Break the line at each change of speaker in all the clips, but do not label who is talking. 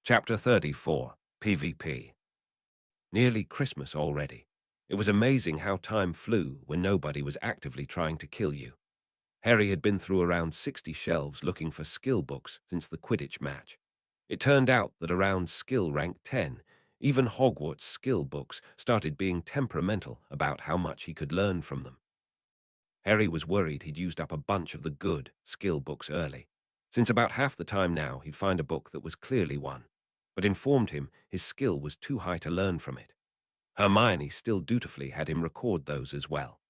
Chapter 34, PvP. Nearly Christmas already. It was amazing how time flew when nobody was actively trying to kill you. Harry had been through around 60 shelves looking for skill books since the Quidditch match. It turned out that around skill rank 10, even Hogwarts skill books started being temperamental about how much he could learn from them. Harry was worried he'd used up a bunch of the good skill books early, since about half the time now he'd find a book that was clearly one, but informed him his skill was too high to learn from it. Hermione still dutifully had him record those as well.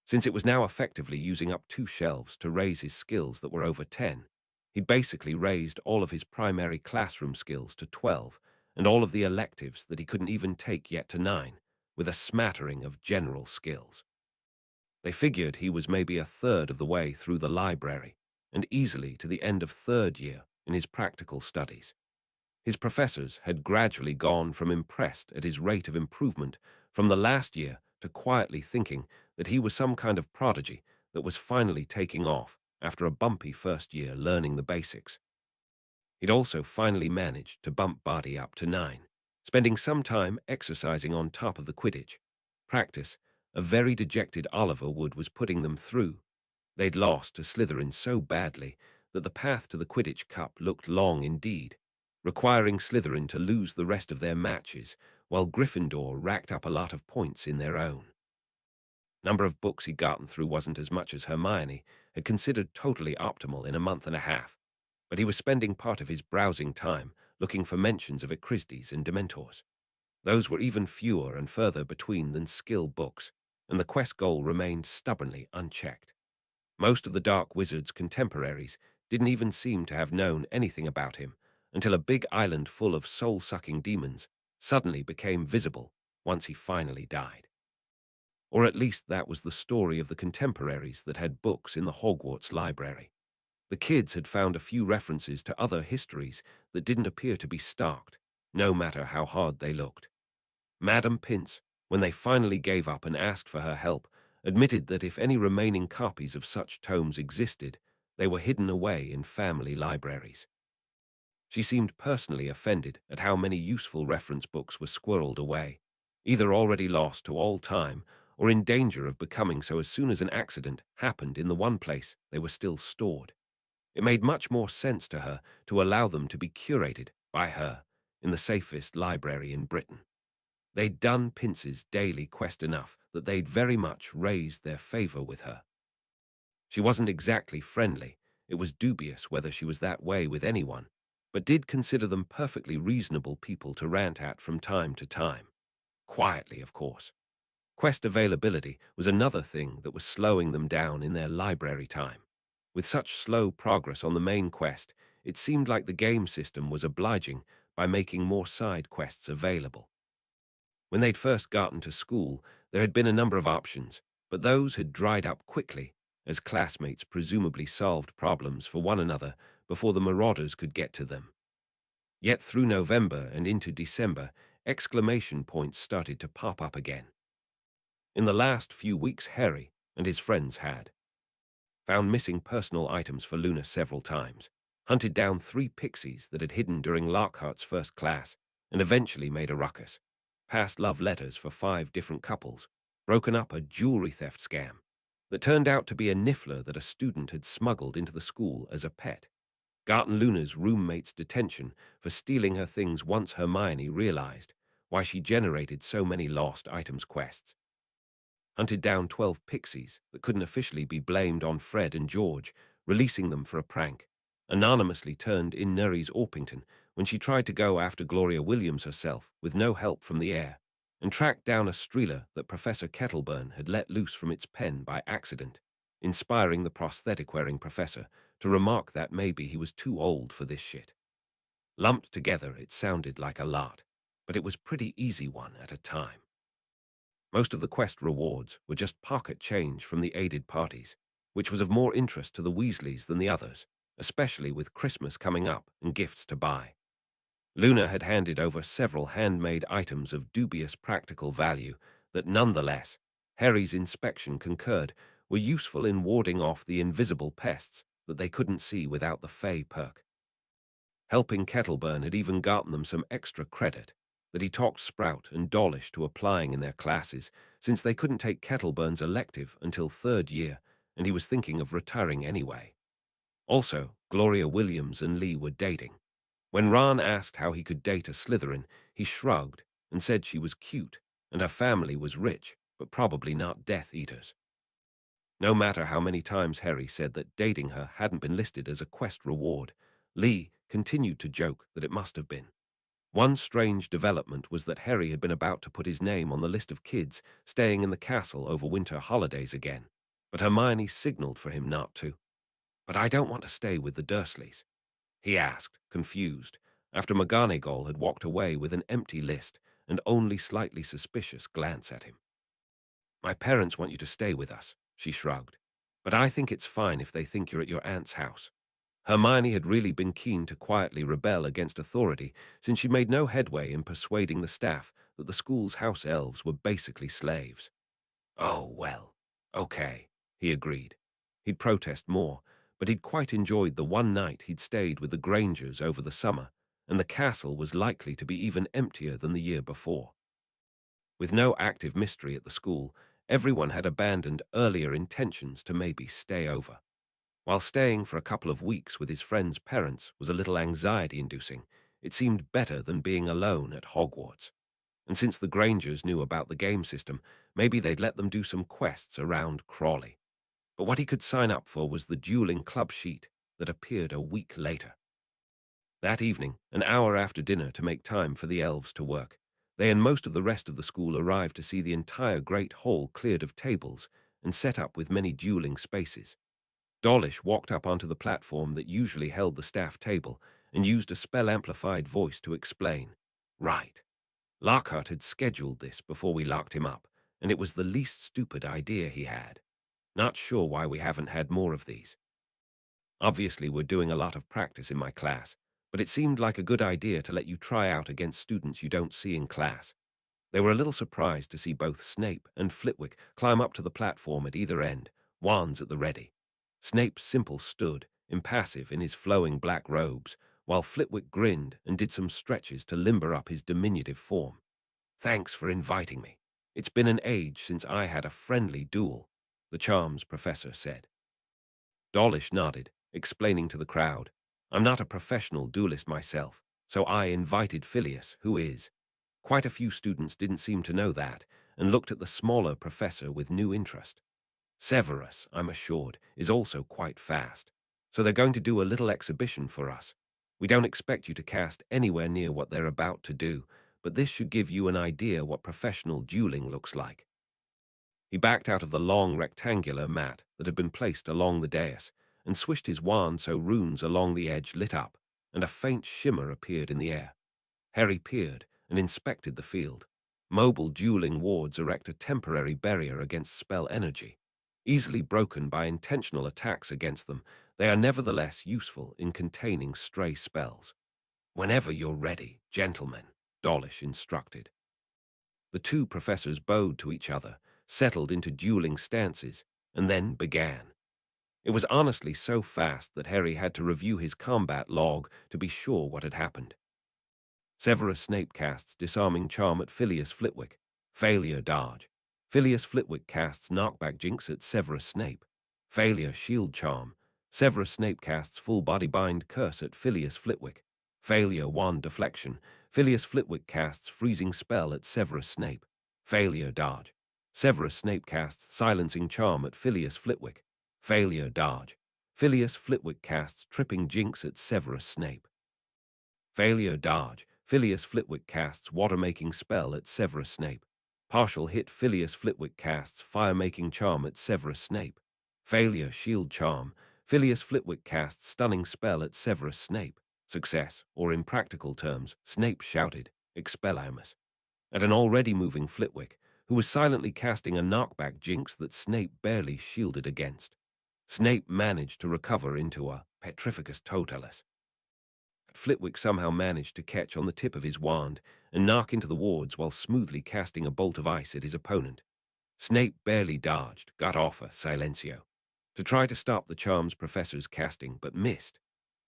Since it was now effectively using up 2 shelves to raise his skills that were over 10, he'd basically raised all of his primary classroom skills to 12 and all of the electives that he couldn't even take yet to 9, with a smattering of general skills. They figured he was maybe a third of the way through the library and easily to the end of 3rd year in his practical studies. His professors had gradually gone from impressed at his rate of improvement from the last year to quietly thinking that he was some kind of prodigy that was finally taking off after a bumpy first year learning the basics. He'd also finally managed to bump Barty up to 9, spending some time exercising on top of the Quidditch practice a very dejected Oliver Wood was putting them through. They'd lost to Slytherin so badly that the path to the Quidditch Cup looked long indeed, requiring Slytherin to lose the rest of their matches, while Gryffindor racked up a lot of points in their own. Number of books he'd gotten through wasn't as much as Hermione had considered totally optimal in a month and a half, but he was spending part of his browsing time looking for mentions of Acrisdes and Dementors. Those were even fewer and further between than skill books, and the quest goal remained stubbornly unchecked. Most of the Dark Wizard's contemporaries didn't even seem to have known anything about him until a big island full of soul-sucking demons suddenly became visible once he finally died. Or at least that was the story of the contemporaries that had books in the Hogwarts library. The kids had found a few references to other histories that didn't appear to be stalked, no matter how hard they looked. Madame Pince, when they finally gave up and asked for her help, admitted that if any remaining copies of such tomes existed, they were hidden away in family libraries. She seemed personally offended at how many useful reference books were squirreled away, either already lost to all time or in danger of becoming so as soon as an accident happened in the one place they were still stored. It made much more sense to her to allow them to be curated by her in the safest library in Britain. They'd done Pince's daily quest enough that they'd very much raised their favor with her. She wasn't exactly friendly. It was dubious whether she was that way with anyone, but did consider them perfectly reasonable people to rant at from time to time. Quietly, of course. Quest availability was another thing that was slowing them down in their library time. With such slow progress on the main quest, it seemed like the game system was obliging by making more side quests available. When they'd first gotten to school, there had been a number of options, but those had dried up quickly as classmates presumably solved problems for one another before the marauders could get to them. Yet through November and into December, exclamation points started to pop up again. In the last few weeks, Harry and his friends had found missing personal items for Luna several times, hunted down 3 pixies that had hidden during Lockhart's first class, and eventually made a ruckus, passed love letters for 5 different couples, broken up a jewelry theft scam that turned out to be a niffler that a student had smuggled into the school as a pet, gotten Luna's roommate's detention for stealing her things once Hermione realized why she generated so many lost items quests, hunted down 12 pixies that couldn't officially be blamed on Fred and George, releasing them for a prank, anonymously turned in Nerys Orpington when she tried to go after Gloria Williams herself with no help from the air, and tracked down a Streeler that Professor Kettleburn had let loose from its pen by accident, inspiring the prosthetic-wearing professor to remark that maybe he was too old for this shit. Lumped together, it sounded like a lot, but it was pretty easy one at a time. Most of the quest rewards were just pocket change from the aided parties, which was of more interest to the Weasleys than the others, especially with Christmas coming up and gifts to buy. Luna had handed over several handmade items of dubious practical value that nonetheless, Harry's inspection concurred, were useful in warding off the invisible pests that they couldn't see without the Fey perk. Helping Kettleburn had even gotten them some extra credit that he talked Sprout and Dawlish to applying in their classes, since they couldn't take Kettleburn's elective until third year, and he was thinking of retiring anyway. Also, Gloria Williams and Lee were dating. When Ron asked how he could date a Slytherin, he shrugged and said she was cute and her family was rich, but probably not Death Eaters. No matter how many times Harry said that dating her hadn't been listed as a quest reward, Lee continued to joke that it must have been. One strange development was that Harry had been about to put his name on the list of kids staying in the castle over winter holidays again, but Hermione signaled for him not to. "But I don't want to stay with the Dursleys," he asked, confused, after McGonagall had walked away with an empty list and only slightly suspicious glance at him. "My parents want you to stay with us," she shrugged, "but I think it's fine if they think you're at your aunt's house." Hermione had really been keen to quietly rebel against authority since she made no headway in persuading the staff that the school's house elves were basically slaves. "Oh, well, okay," he agreed. He'd protest more, but he'd quite enjoyed the one night he'd stayed with the Grangers over the summer, and the castle was likely to be even emptier than the year before. With no active mystery at the school, everyone had abandoned earlier intentions to maybe stay over. While staying for a couple of weeks with his friend's parents was a little anxiety-inducing, it seemed better than being alone at Hogwarts. And since the Grangers knew about the game system, maybe they'd let them do some quests around Crawley. But what he could sign up for was the dueling club sheet that appeared a week later. That evening, an hour after dinner to make time for the elves to work, they and most of the rest of the school arrived to see the entire great hall cleared of tables and set up with many dueling spaces. Dawlish walked up onto the platform that usually held the staff table and used a spell-amplified voice to explain. "Right. Lockhart had scheduled this before we locked him up, and it was the least stupid idea he had. Not sure why we haven't had more of these. Obviously, we're doing a lot of practice in my class, but it seemed like a good idea to let you try out against students you don't see in class." They were a little surprised to see both Snape and Flitwick climb up to the platform at either end, wands at the ready. Snape simple stood, impassive in his flowing black robes, while Flitwick grinned and did some stretches to limber up his diminutive form. "Thanks for inviting me. It's been an age since I had a friendly duel," the charms professor said. Dawlish nodded, explaining to the crowd, "I'm not a professional duelist myself, so I invited Phileas, who is." Quite a few students didn't seem to know that, and looked at the smaller professor with new interest. "Severus, I'm assured, is also quite fast, so they're going to do a little exhibition for us. We don't expect you to cast anywhere near what they're about to do, but this should give you an idea what professional dueling looks like." He backed out of the long rectangular mat that had been placed along the dais and swished his wand so runes along the edge lit up, and a faint shimmer appeared in the air. Harry peered and inspected the field. Mobile dueling wards erect a temporary barrier against spell energy. Easily broken by intentional attacks against them, they are nevertheless useful in containing stray spells. "Whenever you're ready, gentlemen," Dawlish instructed. The two professors bowed to each other, settled into dueling stances, and then began. It was honestly so fast that Harry had to review his combat log to be sure what had happened. Severus Snape casts Disarming Charm at Phileas Flitwick. Failure dodge. Phileas Flitwick casts Knockback Jinx at Severus Snape. Failure Shield Charm. Severus Snape casts Full Body Bind Curse at Phileas Flitwick. Failure Wand Deflection. Phileas Flitwick casts Freezing Spell at Severus Snape. Failure dodge. Severus Snape casts Silencing Charm at Phileas Flitwick. Failure dodge. Phileas Flitwick casts Tripping Jinx at Severus Snape. Failure dodge. Phileas Flitwick casts Water-Making Spell at Severus Snape. Partial hit. Phileas Flitwick casts Fire-Making Charm at Severus Snape. Failure Shield Charm. Phileas Flitwick casts Stunning Spell at Severus Snape. Success, or in practical terms, Snape shouted, "Expelliarmus," at an already moving Flitwick, who was silently casting a knockback jinx that Snape barely shielded against. Snape managed to recover into a Petrificus Totalis. Flitwick somehow managed to catch on the tip of his wand and knock into the wards while smoothly casting a bolt of ice at his opponent. Snape barely dodged, got off a silencio, to try to stop the charms professor's casting, but missed.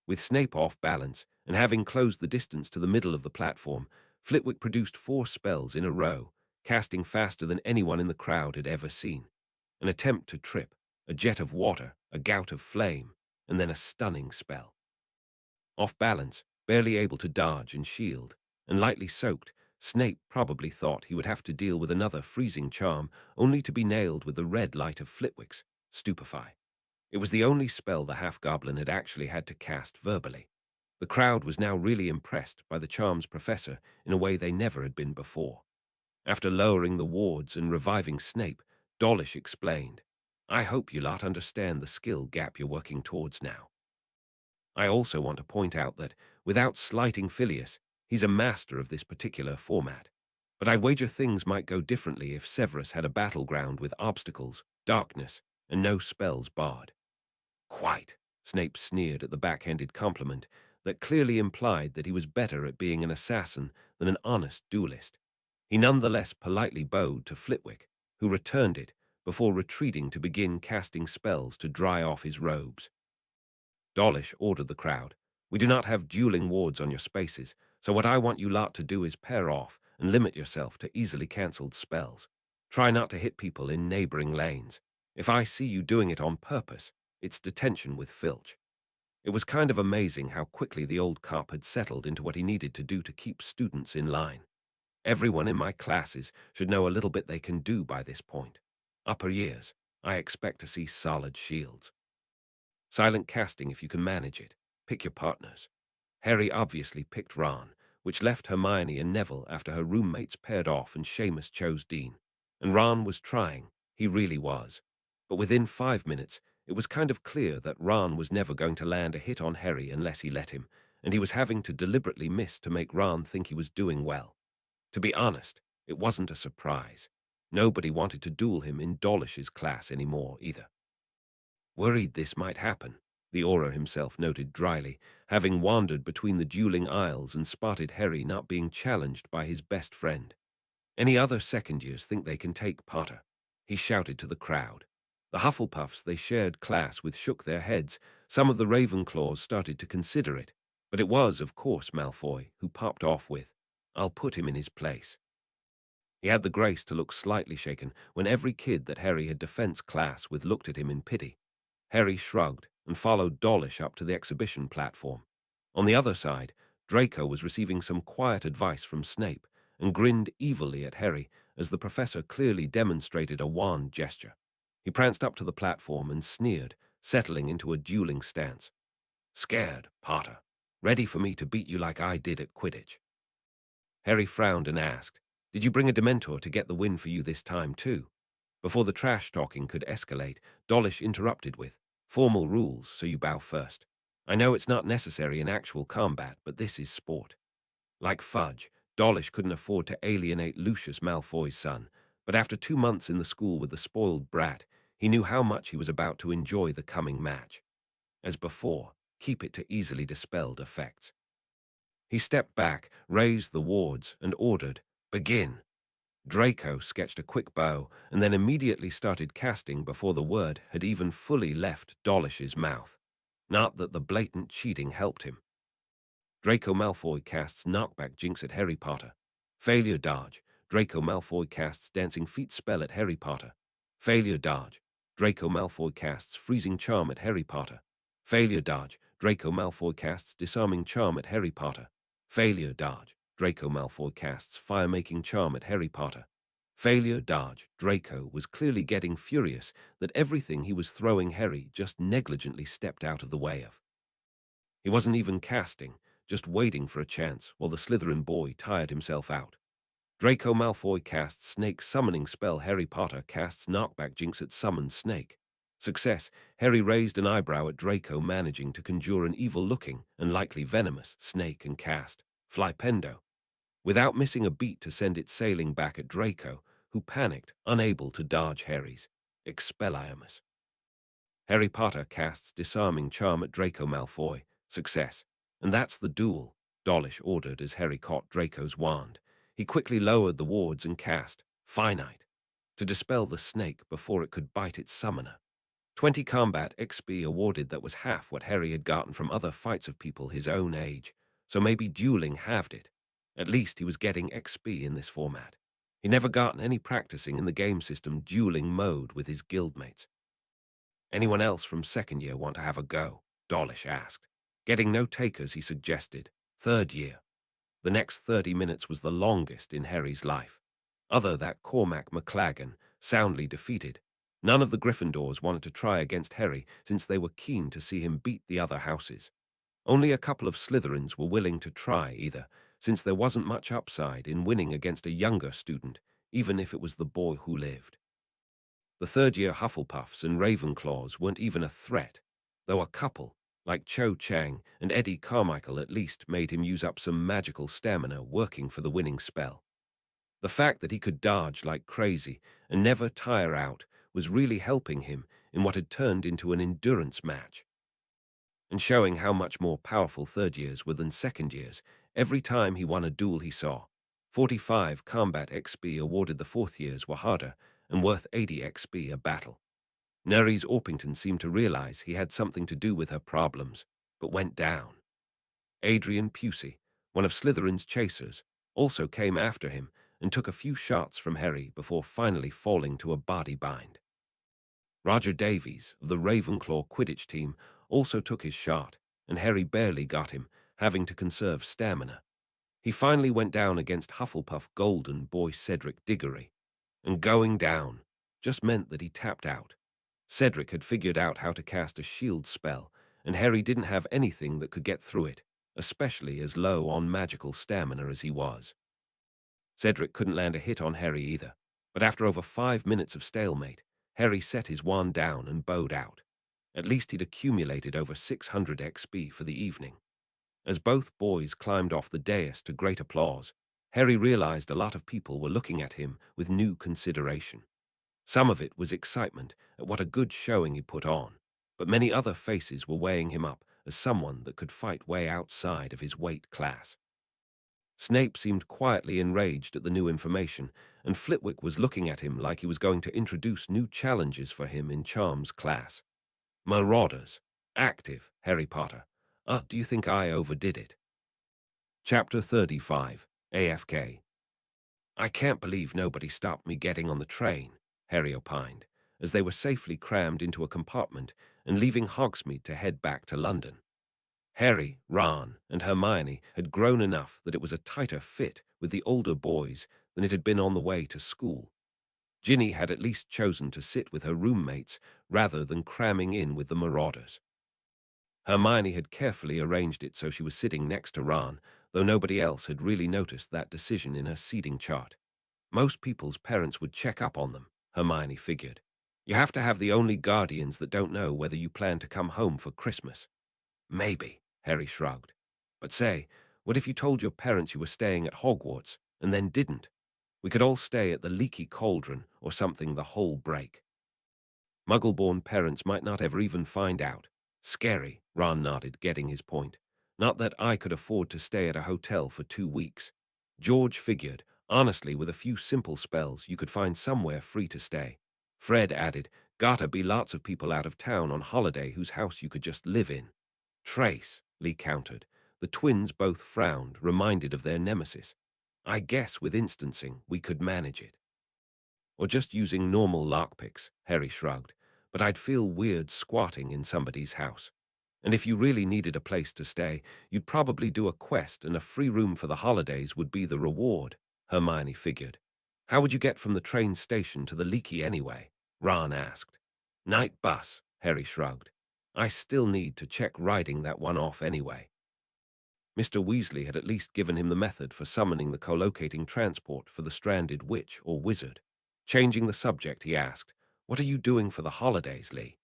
With Snape off balance, and having closed the distance to the middle of the platform, Flitwick produced 4 spells in a row, casting faster than anyone in the crowd had ever seen. An attempt to trip, a jet of water, a gout of flame, and then a stunning spell. Off balance, barely able to dodge and shield, and lightly soaked, Snape probably thought he would have to deal with another freezing charm, only to be nailed with the red light of Flitwick's Stupefy. It was the only spell the half-goblin had actually had to cast verbally. The crowd was now really impressed by the charm's professor in a way they never had been before. After lowering the wards and reviving Snape, Dawlish explained, "I hope you lot understand the skill gap you're working towards now. I also want to point out that, without slighting Phileas, he's a master of this particular format. But I wager things might go differently if Severus had a battleground with obstacles, darkness, and no spells barred." "Quite," Snape sneered at the backhanded compliment that clearly implied that he was better at being an assassin than an honest duelist. He nonetheless politely bowed to Flitwick, who returned it before retreating to begin casting spells to dry off his robes. Dawlish ordered the crowd, "We do not have dueling wards on your spaces, so what I want you lot to do is pair off and limit yourself to easily cancelled spells. Try not to hit people in neighboring lanes. If I see you doing it on purpose, it's detention with Filch." It was kind of amazing how quickly the old cop had settled into what he needed to do to keep students in line. "Everyone in my classes should know a little bit they can do by this point. Upper years, I expect to see solid shields. Silent casting if you can manage it. Pick your partners." Harry obviously picked Ron, which left Hermione and Neville after her roommates paired off and Seamus chose Dean. And Ron was trying, he really was. But within 5 minutes, it was kind of clear that Ron was never going to land a hit on Harry unless he let him, and he was having to deliberately miss to make Ron think he was doing well. To be honest, it wasn't a surprise. Nobody wanted to duel him in Dawlish's class anymore either. "Worried this might happen," the Auror himself noted dryly, having wandered between the dueling aisles and spotted Harry not being challenged by his best friend. "Any other second years think they can take Potter?" he shouted to the crowd. The Hufflepuffs they shared class with shook their heads. Some of the Ravenclaws started to consider it, but it was, of course, Malfoy who popped off with, "I'll put him in his place." He had the grace to look slightly shaken when every kid that Harry had defense class with looked at him in pity. Harry shrugged and followed Dawlish up to the exhibition platform. On the other side, Draco was receiving some quiet advice from Snape and grinned evilly at Harry as the professor clearly demonstrated a wand gesture. He pranced up to the platform and sneered, settling into a dueling stance. "Scared, Potter? Ready for me to beat you like I did at Quidditch?" Harry frowned and asked, "Did you bring a Dementor to get the win for you this time too?" Before the trash-talking could escalate, Dawlish interrupted with, "Formal rules, so you bow first. I know it's not necessary in actual combat, but this is sport." Like fudge, Dawlish couldn't afford to alienate Lucius Malfoy's son, but after 2 months in the school with the spoiled brat, he knew how much he was about to enjoy the coming match. As before, keep it to easily dispelled effects. He stepped back, raised the wards, and ordered, "Begin." Draco sketched a quick bow and then immediately started casting before the word had even fully left Dawlish's mouth. Not that the blatant cheating helped him. Draco Malfoy casts Knockback Jinx at Harry Potter. Failure dodge. Draco Malfoy casts Dancing Feet spell at Harry Potter. Failure dodge. Draco Malfoy casts Freezing Charm at Harry Potter. Failure dodge. Draco Malfoy casts Disarming Charm at Harry Potter. Failure dodge. Draco Malfoy casts Fire-Making Charm at Harry Potter. Failure dodge. Draco was clearly getting furious that everything he was throwing Harry just negligently stepped out of the way of. He wasn't even casting, just waiting for a chance while the Slytherin boy tired himself out. Draco Malfoy casts Snake Summoning spell. Harry Potter casts Knockback Jinx at Summon Snake. Success. Harry raised an eyebrow at Draco managing to conjure an evil-looking and likely venomous snake and cast Flypendo, without missing a beat to send it sailing back at Draco, who panicked, unable to dodge Harry's Expelliarmus. Harry Potter casts Disarming Charm at Draco Malfoy. Success. "And that's the duel," Dawlish ordered as Harry caught Draco's wand. He quickly lowered the wards and cast Finite to dispel the snake before it could bite its summoner. 20 combat XP awarded, that was half what Harry had gotten from other fights of people his own age. so maybe dueling halved it. At least he was getting XP in this format. He never gotten any practicing in the game system dueling mode with his guildmates. Anyone else from second year want to have a go? Dawlish asked. Getting no takers, he suggested. Third year. The next 30 minutes was the longest in Harry's life. Other that Cormac McLagan, soundly defeated. None of the Gryffindors wanted to try against Harry since they were keen to see him beat the other houses. Only a couple of Slytherins were willing to try either, since there wasn't much upside in winning against a younger student, even if it was the boy who lived. The third-year Hufflepuffs and Ravenclaws weren't even a threat, though a couple, like Cho Chang and Eddie Carmichael, at least made him use up some magical stamina working for the winning spell. The fact that he could dodge like crazy and never tire out was really helping him in what had turned into an endurance match. And showing how much more powerful third years were than second years, every time he won a duel he saw. 45 combat XP awarded the fourth years were harder and worth 80 XP a battle. Nerys Orpington seemed to realize he had something to do with her problems, but went down. Adrian Pusey, one of Slytherin's chasers, also came after him and took a few shots from Harry before finally falling to a body bind. Roger Davies, of the Ravenclaw Quidditch team, also took his shot, and Harry barely got him, having to conserve stamina. He finally went down against Hufflepuff Golden Boy Cedric Diggory, and going down just meant that he tapped out. Cedric had figured out how to cast a shield spell, and Harry didn't have anything that could get through it, especially as low on magical stamina as he was. Cedric couldn't land a hit on Harry either, but after over 5 minutes of stalemate, Harry set his wand down and bowed out. At least he'd accumulated over 600 XP for the evening. As both boys climbed off the dais to great applause, Harry realized a lot of people were looking at him with new consideration. Some of it was excitement at what a good showing he put on, but many other faces were weighing him up as someone that could fight way outside of his weight class. Snape seemed quietly enraged at the new information, and Flitwick was looking at him like he was going to introduce new challenges for him in Charms class. Marauders. Active, Harry Potter. Do you think I overdid it? Chapter 35, AFK. I can't believe nobody stopped me getting on the train, Harry opined, as they were safely crammed into a compartment and leaving Hogsmeade to head back to London. Harry, Ron, and Hermione had grown enough that it was a tighter fit with the older boys than it had been on the way to school. Ginny had at least chosen to sit with her roommates rather than cramming in with the Marauders. Hermione had carefully arranged it so she was sitting next to Ron, though nobody else had really noticed that decision in her seating chart. Most people's parents would check up on them, Hermione figured. You have to have the only guardians that don't know whether you plan to come home for Christmas. Maybe, Harry shrugged. But say, what if you told your parents you were staying at Hogwarts and then didn't? We could all stay at the Leaky Cauldron or something the whole break. Muggle-born parents might not ever even find out. Scary, Ron nodded, getting his point. Not that I could afford to stay at a hotel for 2 weeks. George figured, honestly, with a few simple spells, you could find somewhere free to stay. Fred added, gotta be lots of people out of town on holiday whose house you could just live in. Trace, Lee countered. The twins both frowned, reminded of their nemesis. I guess with instancing, we could manage it. Or just using normal lockpicks, Harry shrugged. But I'd feel weird squatting in somebody's house. And if you really needed a place to stay, you'd probably do a quest and a free room for the holidays would be the reward, Hermione figured. How would you get from the train station to the Leaky anyway? Ron asked. Night bus, Harry shrugged. I still need to check writing that one off anyway. Mr. Weasley had at least given him the method for summoning the collocating transport for the stranded witch or wizard. Changing the subject, he asked, what are you doing for the holidays, Lee?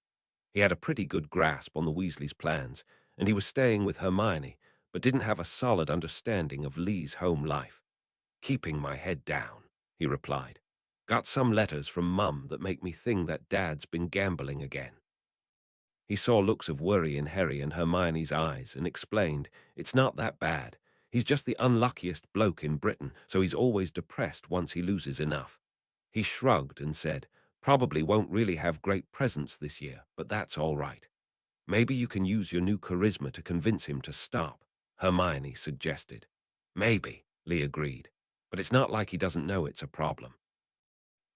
He had a pretty good grasp on the Weasleys' plans, and he was staying with Hermione, but didn't have a solid understanding of Lee's home life. Keeping my head down, he replied. Got some letters from Mum that make me think that Dad's been gambling again. He saw looks of worry in Harry and Hermione's eyes and explained, it's not that bad. He's just the unluckiest bloke in Britain, so he's always depressed once he loses enough. He shrugged and said, probably won't really have great presents this year, but that's all right. Maybe you can use your new charisma to convince him to stop. Hermione suggested. Maybe, Lee agreed, but it's not like he doesn't know it's a problem.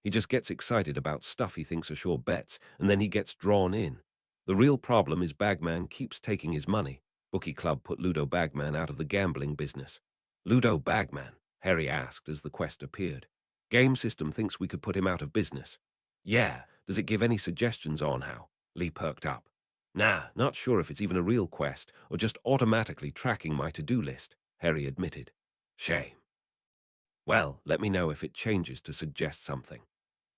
He just gets excited about stuff he thinks are sure bets, and then he gets drawn in. The real problem is Bagman keeps taking his money. Bookie Club put Ludo Bagman out of the gambling business. Ludo Bagman? Harry asked as the quest appeared. Game system thinks we could put him out of business. Yeah, does it give any suggestions on how? Lee perked up. Nah, not sure if it's even a real quest or just automatically tracking my to-do list, Harry admitted. Shame. Well, let me know if it changes to suggest something.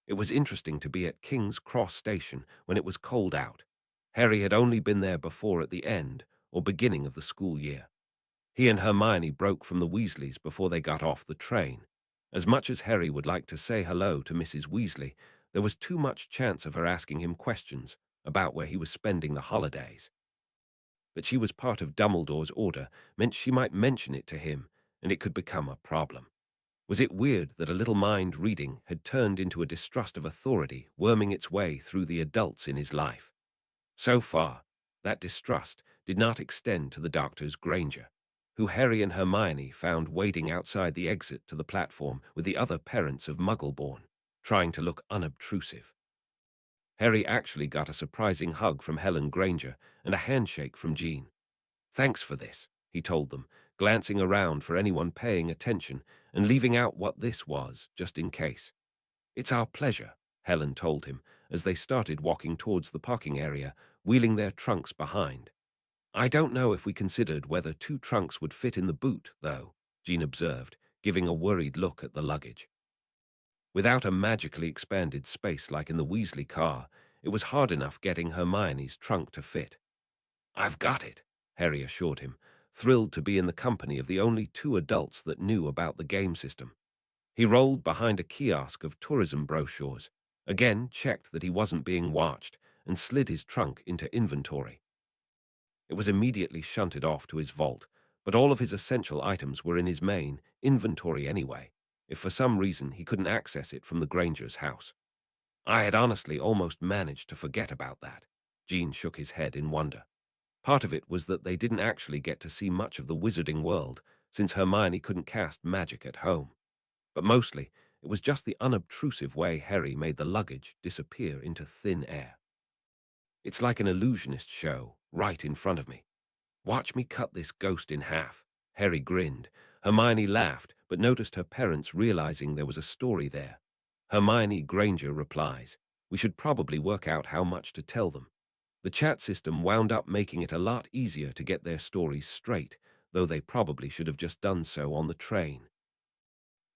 It was interesting to be at King's Cross Station when it was cold out. Harry had only been there before at the end or beginning of the school year. He and Hermione broke from the Weasleys before they got off the train. As much as Harry would like to say hello to Mrs. Weasley, there was too much chance of her asking him questions about where he was spending the holidays. That she was part of Dumbledore's order meant she might mention it to him, and it could become a problem. Was it weird that a little mind reading had turned into a distrust of authority, worming its way through the adults in his life? So far, that distrust did not extend to the doctors Granger, who Harry and Hermione found waiting outside the exit to the platform with the other parents of Muggleborn, trying to look unobtrusive. Harry actually got a surprising hug from Helen Granger and a handshake from Jean. Thanks for this, he told them, glancing around for anyone paying attention and leaving out what this was, just in case. It's our pleasure, Helen told him, as they started walking towards the parking area, wheeling their trunks behind. I don't know if we considered whether 2 trunks would fit in the boot, though, Jean observed, giving a worried look at the luggage. Without a magically expanded space like in the Weasley car, it was hard enough getting Hermione's trunk to fit. I've got it, Harry assured him, thrilled to be in the company of the only 2 adults that knew about the game system. He rolled behind a kiosk of tourism brochures, again checked that he wasn't being watched, and slid his trunk into inventory. It was immediately shunted off to his vault, but all of his essential items were in his main inventory anyway, if for some reason he couldn't access it from the Granger's house. I had honestly almost managed to forget about that. Jean shook his head in wonder. Part of it was that they didn't actually get to see much of the wizarding world, since Hermione couldn't cast magic at home. But mostly, it was just the unobtrusive way Harry made the luggage disappear into thin air. It's like an illusionist show, right in front of me. Watch me cut this ghost in half. Harry grinned. Hermione laughed, but noticed her parents realizing there was a story there. Hermione Granger replies, we should probably work out how much to tell them. The chat system wound up making it a lot easier to get their stories straight, though they probably should have just done so on the train.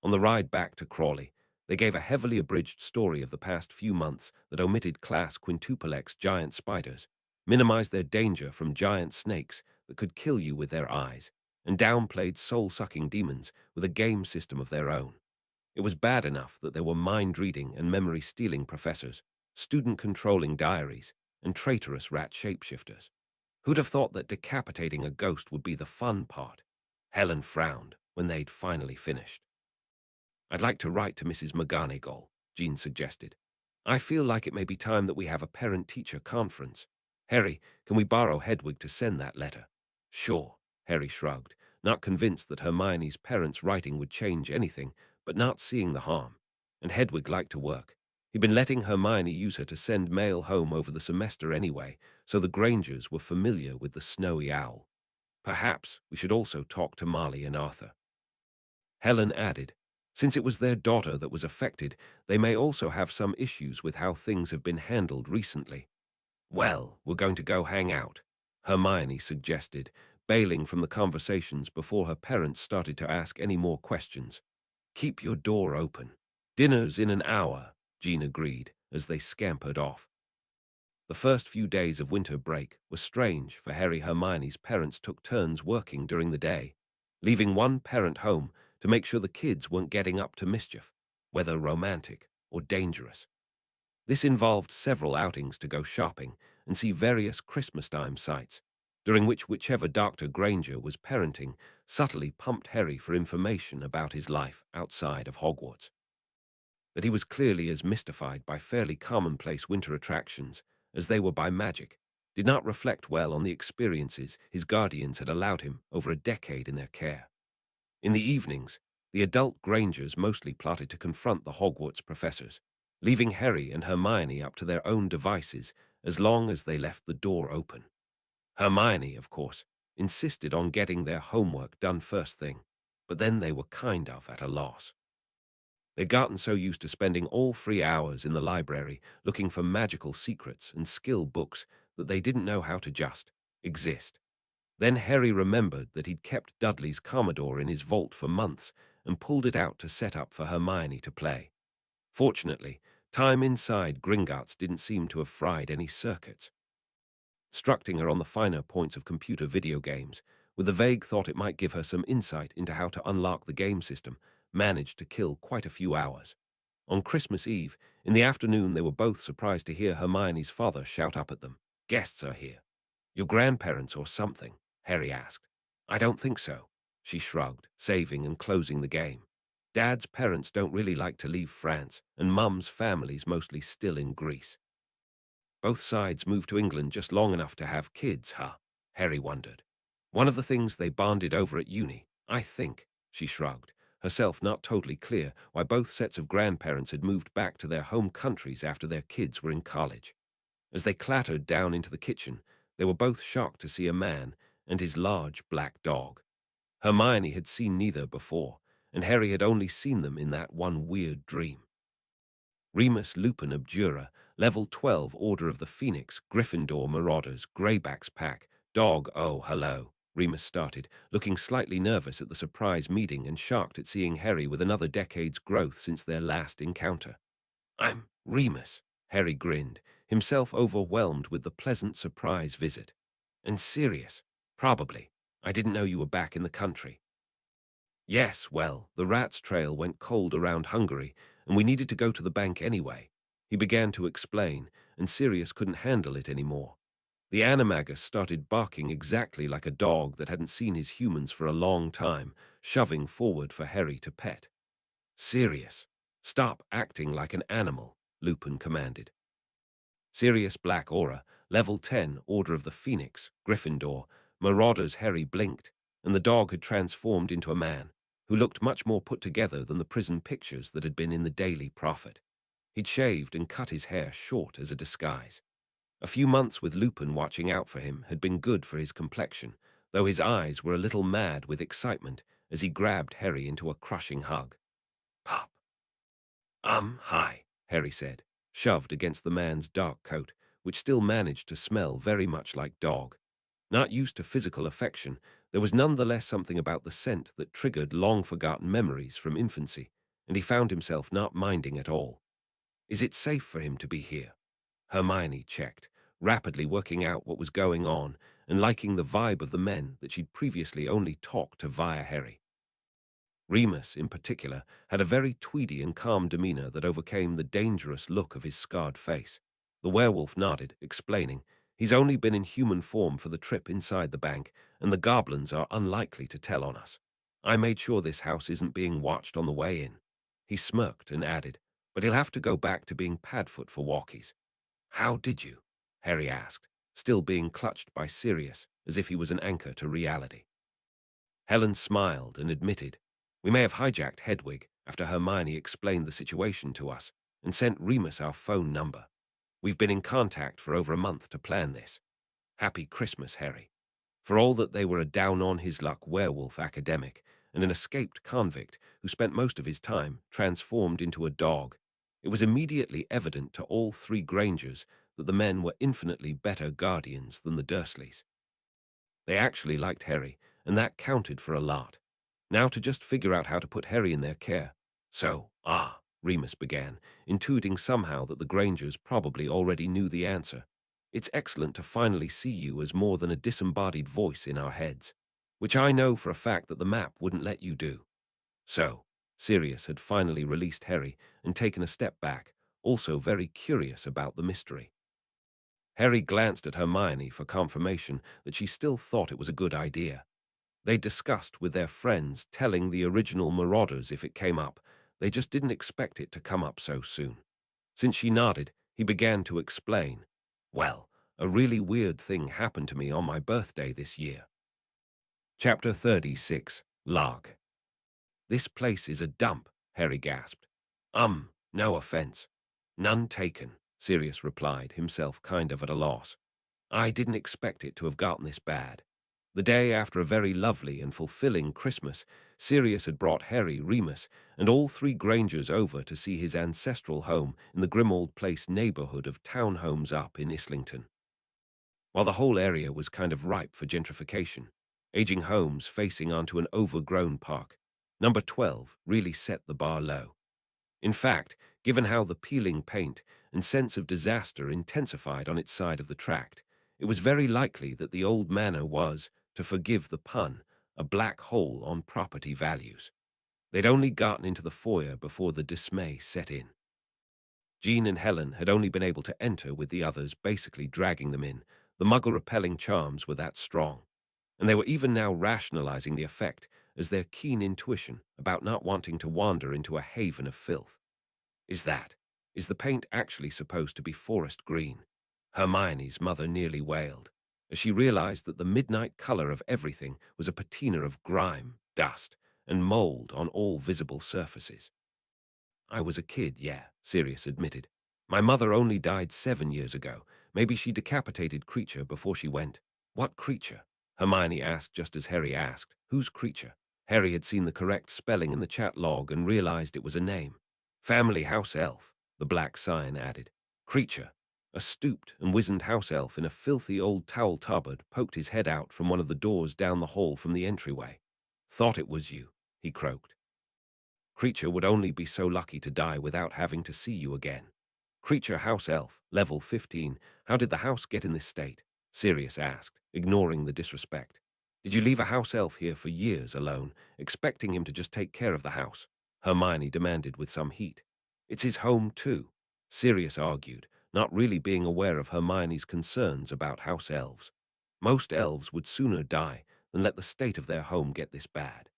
On the ride back to Crawley, they gave a heavily abridged story of the past few months that omitted class quintuplex giant spiders, minimized their danger from giant snakes that could kill you with their eyes, and downplayed soul-sucking demons with a game system of their own. It was bad enough that there were mind-reading and memory-stealing professors, student-controlling diaries, and traitorous rat shapeshifters. Who'd have thought that decapitating a ghost would be the fun part? Helen frowned when they'd finally finished. I'd like to write to Mrs. McGonagall, Jean suggested. I feel like it may be time that we have a parent-teacher conference. Harry, can we borrow Hedwig to send that letter? Sure, Harry shrugged, not convinced that Hermione's parents' writing would change anything, but not seeing the harm. And Hedwig liked to work. He'd been letting Hermione use her to send mail home over the semester anyway, so the Grangers were familiar with the snowy owl. Perhaps we should also talk to Marley and Arthur. Helen added, since it was their daughter that was affected, they may also have some issues with how things have been handled recently. Well, we're going to go hang out, Hermione suggested, bailing from the conversations before her parents started to ask any more questions. Keep your door open. Dinner's in an hour, Jean agreed, as they scampered off. The first few days of winter break were strange for Harry. Hermione's parents took turns working during the day, leaving one parent home to make sure the kids weren't getting up to mischief, whether romantic or dangerous. This involved several outings to go shopping and see various Christmas-time sights, during which whichever Dr. Granger was parenting subtly pumped Harry for information about his life outside of Hogwarts. That he was clearly as mystified by fairly commonplace winter attractions as they were by magic did not reflect well on the experiences his guardians had allowed him over a decade in their care. In the evenings, the adult Grangers mostly plotted to confront the Hogwarts professors, leaving Harry and Hermione up to their own devices as long as they left the door open. Hermione, of course, insisted on getting their homework done first thing, but then they were kind of at a loss. They'd gotten so used to spending all free hours in the library looking for magical secrets and skill books that they didn't know how to just exist. Then Harry remembered that he'd kept Dudley's Commodore in his vault for months and pulled it out to set up for Hermione to play. Fortunately, time inside Gringotts didn't seem to have fried any circuits. Instructing her on the finer points of computer video games, with the vague thought it might give her some insight into how to unlock the game system, managed to kill quite a few hours. On Christmas Eve, in the afternoon, they were both surprised to hear Hermione's father shout up at them. "Guests are here." "Your grandparents or something?" Harry asked. "I don't think so," she shrugged, saving and closing the game. "Dad's parents don't really like to leave France, and Mum's family's mostly still in Greece." Both sides moved to England just long enough to have kids, huh? Harry wondered. "One of the things they bonded over at uni, I think," she shrugged, herself not totally clear why both sets of grandparents had moved back to their home countries after their kids were in college. As they clattered down into the kitchen, they were both shocked to see a man and his large black dog. Hermione had seen neither before, and Harry had only seen them in that one weird dream. Remus Lupin Obdura, Level 12, Order of the Phoenix, Gryffindor Marauders, Greybacks Pack, Dog, oh, hello, Remus started, looking slightly nervous at the surprise meeting and shocked at seeing Harry with another decade's growth since their last encounter. "I'm Remus," Harry grinned, himself overwhelmed with the pleasant surprise visit. "And serious, probably. I didn't know you were back in the country." "Yes, well, the rat's trail went cold around Hungary, and we needed to go to the bank anyway," he began to explain, and Sirius couldn't handle it anymore. The animagus started barking exactly like a dog that hadn't seen his humans for a long time, shoving forward for Harry to pet. "Sirius, stop acting like an animal," Lupin commanded. Sirius Black Aura, Level 10, Order of the Phoenix, Gryffindor, Marauders. Harry blinked, and the dog had transformed into a man, who looked much more put together than the prison pictures that had been in the Daily Prophet. He'd shaved and cut his hair short as a disguise. A few months with Lupin watching out for him had been good for his complexion, though his eyes were a little mad with excitement as he grabbed Harry into a crushing hug. "Pop." Hi," Harry said, shoved against the man's dark coat, which still managed to smell very much like dog. Not used to physical affection, there was nonetheless something about the scent that triggered long-forgotten memories from infancy, and he found himself not minding at all. "Is it safe for him to be here?" Hermione checked, rapidly working out what was going on and liking the vibe of the men that she'd previously only talked to via Harry. Remus, in particular, had a very tweedy and calm demeanor that overcame the dangerous look of his scarred face. The werewolf nodded, explaining, "He's only been in human form for the trip inside the bank, and the goblins are unlikely to tell on us. I made sure this house isn't being watched on the way in." He smirked and added, "But he'll have to go back to being Padfoot for walkies." "How did you?" Harry asked, still being clutched by Sirius, as if he was an anchor to reality. Helen smiled and admitted, "We may have hijacked Hedwig after Hermione explained the situation to us and sent Remus our phone number. We've been in contact for over a month to plan this. Happy Christmas, Harry." For all that they were a down-on-his-luck werewolf academic and an escaped convict who spent most of his time transformed into a dog, it was immediately evident to all three Grangers that the men were infinitely better guardians than the Dursleys. They actually liked Harry, and that counted for a lot. Now to just figure out how to put Harry in their care. "So, Remus began, intuiting somehow that the Grangers probably already knew the answer. "It's excellent to finally see you as more than a disembodied voice in our heads, which I know for a fact that the map wouldn't let you do." So, Sirius had finally released Harry and taken a step back, also very curious about the mystery. Harry glanced at Hermione for confirmation that she still thought it was a good idea. They discussed with their friends telling the original Marauders if it came up. They just didn't expect it to come up so soon. Since she nodded, he began to explain. "Well, A really weird thing happened to me on my birthday this year. Chapter 36. Lark. This place is a dump, Harry gasped. No offense. None taken, Sirius replied, himself kind of at a loss. I didn't expect it to have gotten this bad. The day after a very lovely and fulfilling Christmas, Sirius had brought Harry, Remus, and all three Grangers over to see his ancestral home in the Grimmauld Place neighborhood of townhomes up in Islington. While the whole area was kind of ripe for gentrification, aging homes facing onto an overgrown park, number 12 really set the bar low. In fact, given how the peeling paint and sense of disaster intensified on its side of the tract, it was very likely that the old manor was, to forgive the pun, a black hole on property values. They'd only gotten into the foyer before the dismay set in. Jean and Helen had only been able to enter with the others basically dragging them in. The muggle-repelling charms were that strong, and they were even now rationalizing the effect as their keen intuition about not wanting to wander into a haven of filth. Is the paint actually supposed to be forest green? Hermione's mother nearly wailed, as she realized that the midnight color of everything was a patina of grime, dust, and mold on all visible surfaces. I was a kid, yeah, Sirius admitted. My mother only died 7 years ago. Maybe she decapitated Creature before she went. What Creature? Hermione asked just as Harry asked. Whose Creature? Harry had seen the correct spelling in the chat log and realized it was a name. Family house elf, the black sign added. Creature. A stooped and wizened house elf in a filthy old towel tub poked his head out from one of the doors down the hall from the entryway. Thought it was you, he croaked. Creature would only be so lucky to die without having to see you again. Creature house elf, level 15. How did the house get in this state? Sirius asked, ignoring the disrespect. Did you leave a house elf here for years alone, expecting him to just take care of the house? Hermione demanded with some heat. It's his home too, Sirius argued, not really being aware of Hermione's concerns about house elves. Most elves would sooner die than let the state of their home get this bad.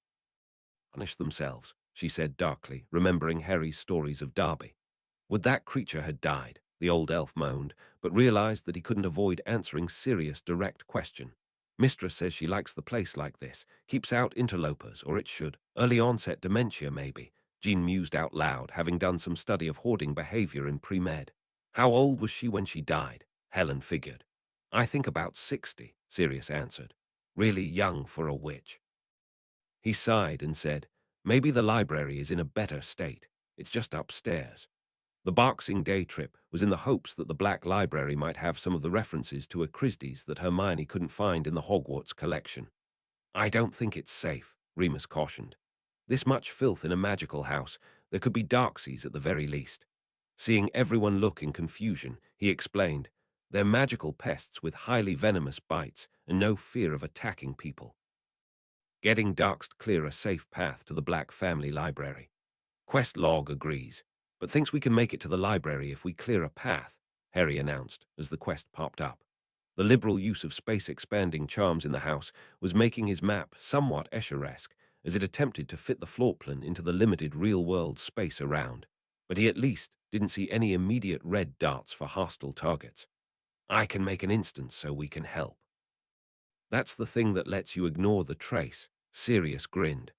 Punish themselves, she said darkly, remembering Harry's stories of Darby. Would that Creature had died, the old elf moaned, but realized that he couldn't avoid answering Sirius' direct question. Mistress says she likes the place like this, keeps out interlopers, or it should. Early onset dementia, maybe, Jean mused out loud, having done some study of hoarding behavior in pre-med. How old was she when she died? Helen figured. I think about 60, Sirius answered. Really young for a witch. He sighed and said, maybe the library is in a better state. It's just upstairs. The Boxing Day trip was in the hopes that the Black Library might have some of the references to Acrisdes that Hermione couldn't find in the Hogwarts collection. I don't think it's safe, Remus cautioned. This much filth in a magical house, there could be Darksies at the very least. Seeing everyone look in confusion, he explained, they're magical pests with highly venomous bites and no fear of attacking people. Getting Darkst clear a safe path to the Black Family Library. Quest log agrees, but thinks we can make it to the library if we clear a path, Harry announced as the quest popped up. The liberal use of space-expanding charms in the house was making his map somewhat Escher-esque as it attempted to fit the floor plan into the limited real-world space around, but he at least didn't see any immediate red dots for hostile targets. I can make an instance so we can help. That's the thing that lets you ignore the trace, Sirius grinned.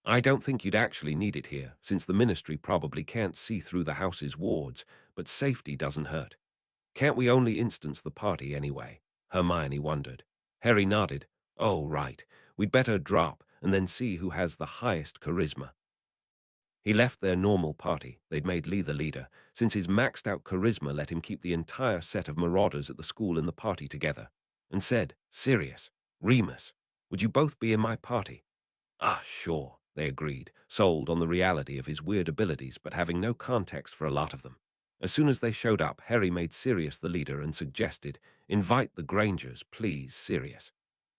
I don't think you'd actually need it here, since the Ministry probably can't see through the house's wards, but safety doesn't hurt. Can't we only instance the party anyway? Hermione wondered. Harry nodded. Oh, right. We'd better drop and then see who has the highest charisma. He left their normal party. They'd made Lee the leader, since his maxed-out charisma let him keep the entire set of marauders at the school in the party together, and said, Sirius, Remus, would you both be in my party? Ah, sure, they agreed, sold on the reality of his weird abilities but having no context for a lot of them. As soon as they showed up, Harry made Sirius the leader and suggested, invite the Grangers, please, Sirius.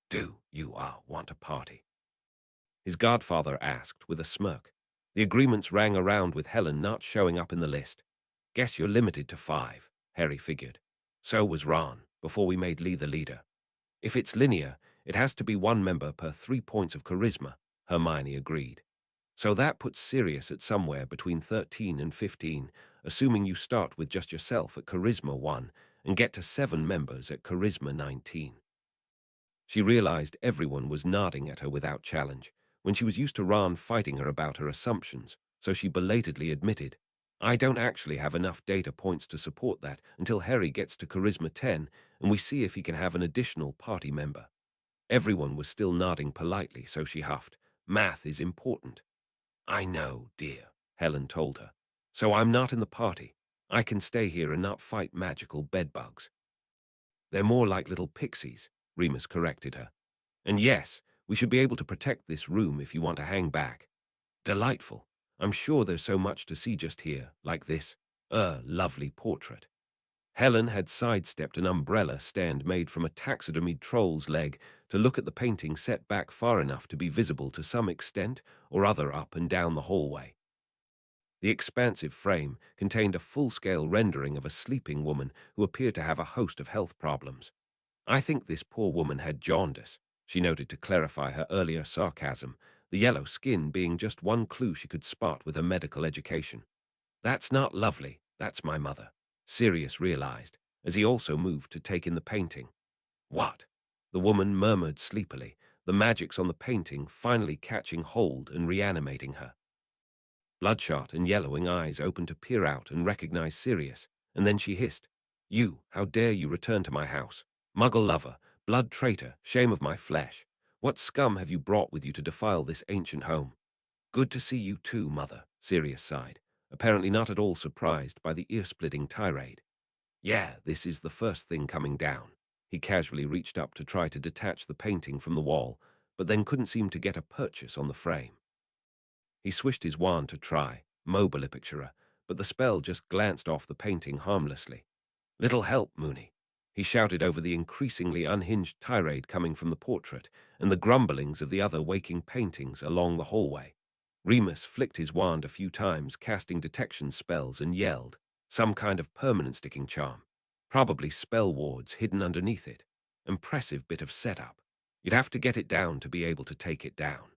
Do you want a party? His godfather asked with a smirk. The agreements rang around with Helen not showing up in the list. Guess you're limited to 5, Harry figured. So was Ron, before we made Lee the leader. If it's linear, it has to be 1 member per 3 points of charisma, Hermione agreed. So that puts Sirius at somewhere between 13 and 15, assuming you start with just yourself at charisma 1 and get to 7 members at Charisma 19. She realized everyone was nodding at her without challenge, when she was used to Ron fighting her about her assumptions, so she belatedly admitted, I don't actually have enough data points to support that until Harry gets to Charisma 10 and we see if he can have an additional party member. Everyone was still nodding politely, so she huffed, Math is important. I know, dear, Helen told her. So I'm not in the party. I can stay here and not fight magical bedbugs. They're more like little pixies, Remus corrected her. And yes, we should be able to protect this room if you want to hang back. Delightful. I'm sure there's so much to see just here, like this. Lovely portrait. Helen had sidestepped an umbrella stand made from a taxidermied troll's leg to look at the painting set back far enough to be visible to some extent or other up and down the hallway. The expansive frame contained a full-scale rendering of a sleeping woman who appeared to have a host of health problems. I think this poor woman had jaundice, she noted to clarify her earlier sarcasm, the yellow skin being just one clue she could spot with her medical education. That's not lovely, that's my mother, Sirius realized, as he also moved to take in the painting. What? The woman murmured sleepily, the magics on the painting finally catching hold and reanimating her. Bloodshot and yellowing eyes opened to peer out and recognize Sirius, and then she hissed, You, how dare you return to my house? Muggle lover, blood traitor, shame of my flesh. What scum have you brought with you to defile this ancient home? Good to see you too, mother, Sirius sighed, apparently not at all surprised by the ear-splitting tirade. Yeah, this is the first thing coming down. He casually reached up to try to detach the painting from the wall, but then couldn't seem to get a purchase on the frame. He swished his wand to try, mobile picturer, but the spell just glanced off the painting harmlessly. Little help, Mooney, he shouted over the increasingly unhinged tirade coming from the portrait and the grumblings of the other waking paintings along the hallway. Remus flicked his wand a few times, casting detection spells, and yelled, some kind of permanent sticking charm. Probably spell wards hidden underneath it. Impressive bit of setup. You'd have to get it down to be able to take it down.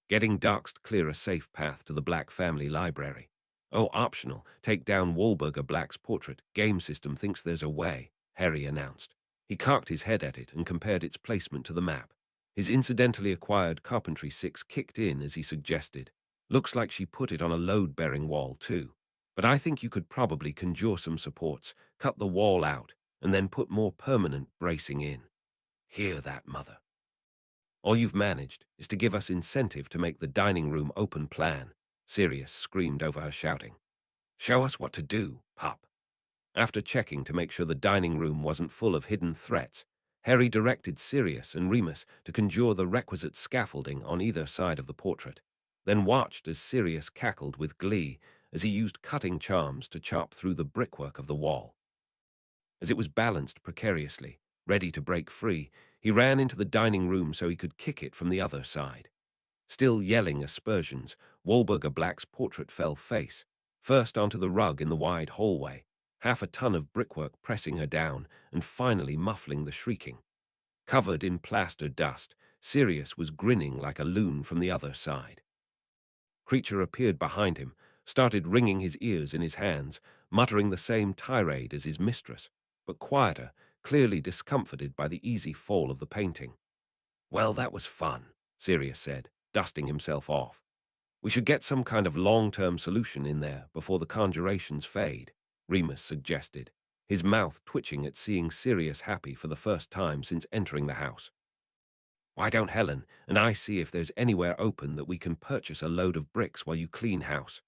Getting doxed clear a safe path to the Black family library. Oh, optional, take down Wahlburger Black's portrait. Game system thinks there's a way, Harry announced. He cocked his head at it and compared its placement to the map. His incidentally acquired Carpentry 6 kicked in as he suggested. Looks like she put it on a load-bearing wall too. But I think you could probably conjure some supports, cut the wall out, and then put more permanent bracing in. Hear that, mother. All you've managed is to give us incentive to make the dining room open plan, Sirius screamed over her, shouting. Show us what to do, pup. After checking to make sure the dining room wasn't full of hidden threats, Harry directed Sirius and Remus to conjure the requisite scaffolding on either side of the portrait, then watched as Sirius cackled with glee as he used cutting charms to chop through the brickwork of the wall. As it was balanced precariously, ready to break free, he ran into the dining room so he could kick it from the other side. Still yelling aspersions, Wahlburger Black's portrait fell face, first onto the rug in the wide hallway, half a ton of brickwork pressing her down and finally muffling the shrieking. Covered in plaster dust, Sirius was grinning like a loon from the other side. Creature appeared behind him, started wringing his ears in his hands, muttering the same tirade as his mistress, but quieter, clearly discomforted by the easy fall of the painting. Well, that was fun, Sirius said, dusting himself off. We should get some kind of long-term solution in there before the conjurations fade, Remus suggested, his mouth twitching at seeing Sirius happy for the first time since entering the house. Why don't Helen and I see if there's anywhere open that we can purchase a load of bricks while you clean house?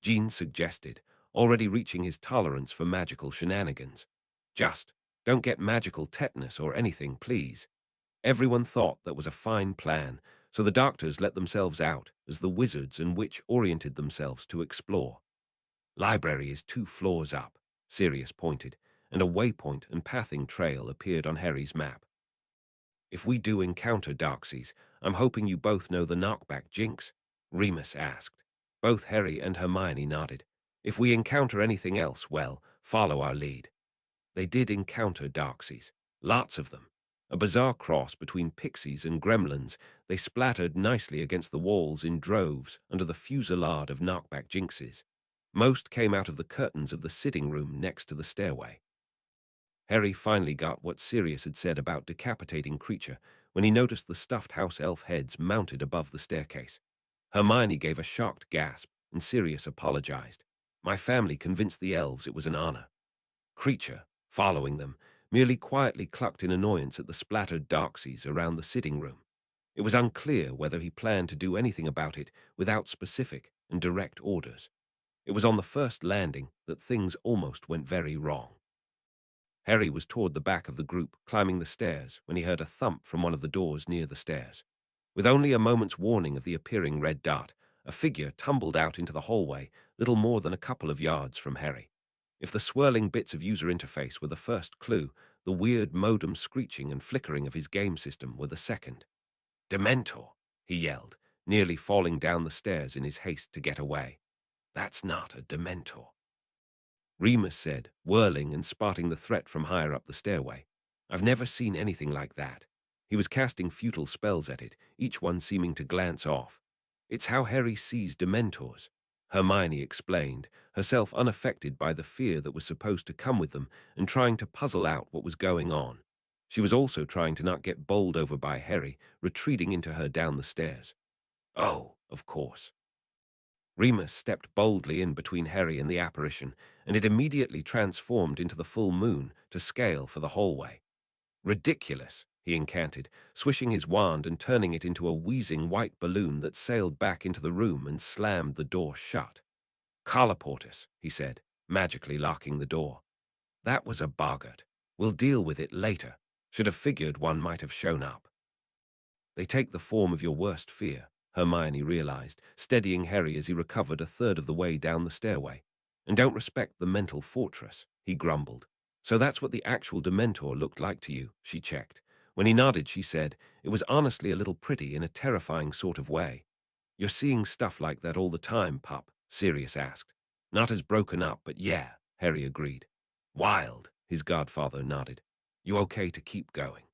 Jean suggested, already reaching his tolerance for magical shenanigans. Just, don't get magical tetanus or anything, please. Everyone thought that was a fine plan, so the doctors let themselves out as the wizards and witch oriented themselves to explore. Library is 2 floors up, Sirius pointed, and a waypoint and pathing trail appeared on Harry's map. If we do encounter Darksies, I'm hoping you both know the knockback jinx, Remus asked. Both Harry and Hermione nodded. If we encounter anything else, well, follow our lead. They did encounter Darksies, lots of them. A bizarre cross between pixies and gremlins, they splattered nicely against the walls in droves under the fusillade of knockback jinxes. Most came out of the curtains of the sitting room next to the stairway. Harry finally got what Sirius had said about decapitating creature when he noticed the stuffed house elf heads mounted above the staircase. Hermione gave a shocked gasp, and Sirius apologized. My family convinced the elves it was an honor. Creature, following them, merely quietly clucked in annoyance at the splattered Darksies around the sitting room. It was unclear whether he planned to do anything about it without specific and direct orders. It was on the first landing that things almost went very wrong. Harry was toward the back of the group, climbing the stairs, when he heard a thump from one of the doors near the stairs. With only a moment's warning of the appearing red dot, a figure tumbled out into the hallway, little more than a couple of yards from Harry. If the swirling bits of user interface were the first clue, the weird modem screeching and flickering of his game system were the second. "Dementor!" he yelled, nearly falling down the stairs in his haste to get away. "That's not a Dementor," Remus said, whirling and spotting the threat from higher up the stairway. "I've never seen anything like that." He was casting futile spells at it, each one seeming to glance off. "It's how Harry sees Dementors," Hermione explained, herself unaffected by the fear that was supposed to come with them and trying to puzzle out what was going on. She was also trying to not get bowled over by Harry, retreating into her down the stairs. "Oh, of course." Remus stepped boldly in between Harry and the apparition, and it immediately transformed into the full moon to scale for the hallway. "Ridiculous," he incanted, swishing his wand and turning it into a wheezing white balloon that sailed back into the room and slammed the door shut. "Colloportus," he said, magically locking the door. "That was a boggart. We'll deal with it later. Should have figured one might have shown up." "They take the form of your worst fear," Hermione realized, steadying Harry as he recovered a third of the way down the stairway. "And don't respect the mental fortress," he grumbled. "So that's what the actual Dementor looked like to you," she checked. When he nodded, she said, "It was honestly a little pretty in a terrifying sort of way." "You're seeing stuff like that all the time, pup?" Sirius asked. "Not as broken up, but yeah," Harry agreed. "Wild," his godfather nodded. "You okay to keep going?"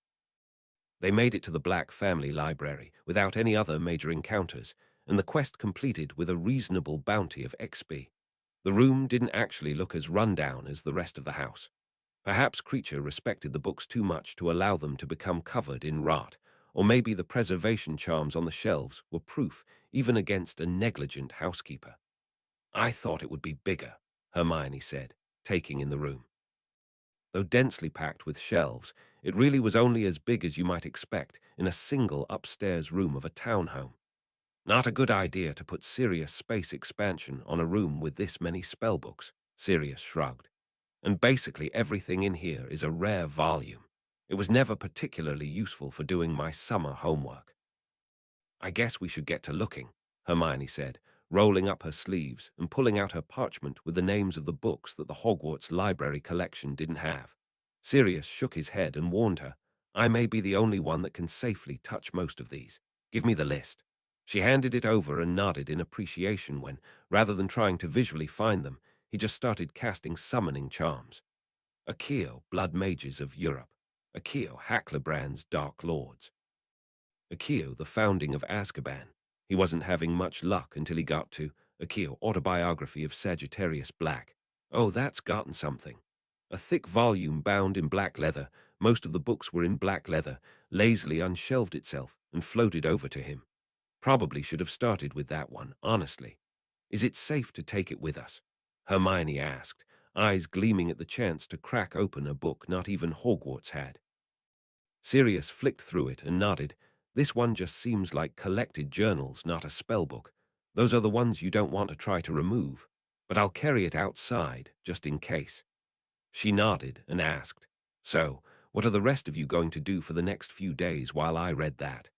They made it to the Black family library without any other major encounters, and the quest completed with a reasonable bounty of XP. The room didn't actually look as run-down as the rest of the house. Perhaps Creature respected the books too much to allow them to become covered in rot, or maybe the preservation charms on the shelves were proof even against a negligent housekeeper. "I thought it would be bigger," Hermione said, taking in the room. Though densely packed with shelves, it really was only as big as you might expect in a single upstairs room of a townhome. "Not a good idea to put serious space expansion on a room with this many spellbooks," Sirius shrugged. "And basically everything in here is a rare volume. It was never particularly useful for doing my summer homework." "I guess we should get to looking," Hermione said, rolling up her sleeves and pulling out her parchment with the names of the books that the Hogwarts library collection didn't have. Sirius shook his head and warned her, "I may be the only one that can safely touch most of these. Give me the list." She handed it over and nodded in appreciation when, rather than trying to visually find them, he just started casting summoning charms. Accio, Blood Mages of Europe. Accio, Hacklebrand's Dark Lords. Accio, the founding of Azkaban. He wasn't having much luck until he got to Accio, Autobiography of Sagittarius Black. Oh, that's gotten something. A thick volume bound in black leather, most of the books were in black leather, lazily unshelved itself and floated over to him. Probably should have started with that one, honestly. "Is it safe to take it with us?" Hermione asked, eyes gleaming at the chance to crack open a book not even Hogwarts had. Sirius flicked through it and nodded. "This one just seems like collected journals, not a spellbook. Those are the ones you don't want to try to remove. But I'll carry it outside, just in case." She nodded and asked, "So, what are the rest of you going to do for the next few days while I read that?"